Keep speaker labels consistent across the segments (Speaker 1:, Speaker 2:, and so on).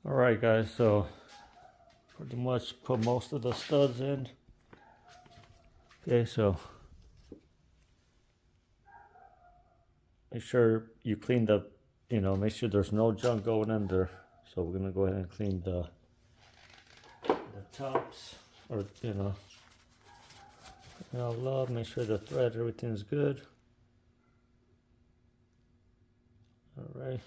Speaker 1: Alright guys, so pretty much put most of the studs in. Okay, so make sure you clean the, make sure there's no junk going in there. So we're gonna go ahead and clean the tops, or love, make sure the thread, everything's good. Alright.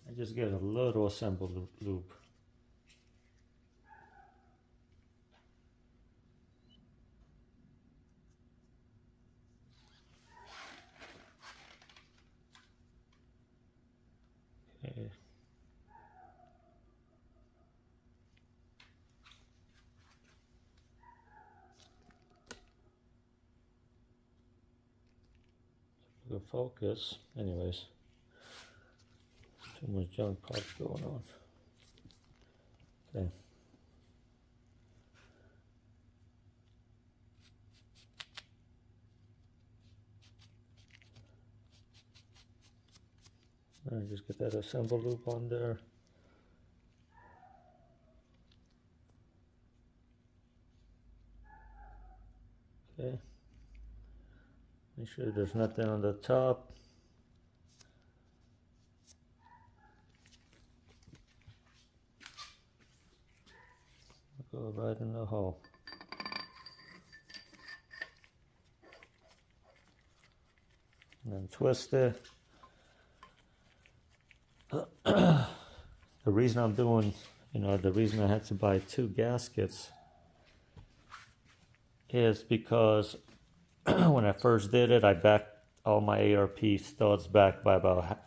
Speaker 1: I just get a little assembled lube. Okay. Good focus. Anyways, too much junk parts going on. Okay. Alright, just get that assemble loop on there. Okay. Make sure there's nothing on the top. Go right in the hole. And then twist it. The reason I'm doing, the reason I had to buy 2 gaskets is because when I first did it, I backed all my ARP studs back by about,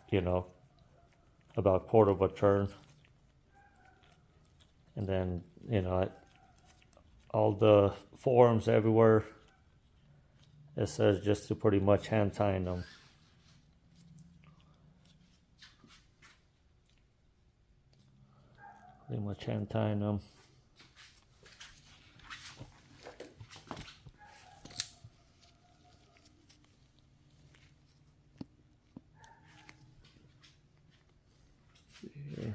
Speaker 1: about a quarter of a turn. And then, all the forums everywhere, it says just to pretty much hand tighten them. Pretty much hand tighten them. Here.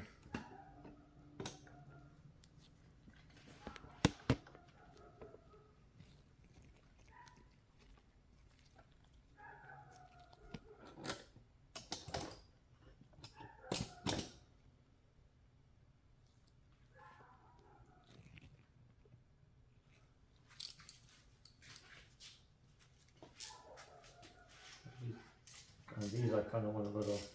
Speaker 1: And these I kind of want a little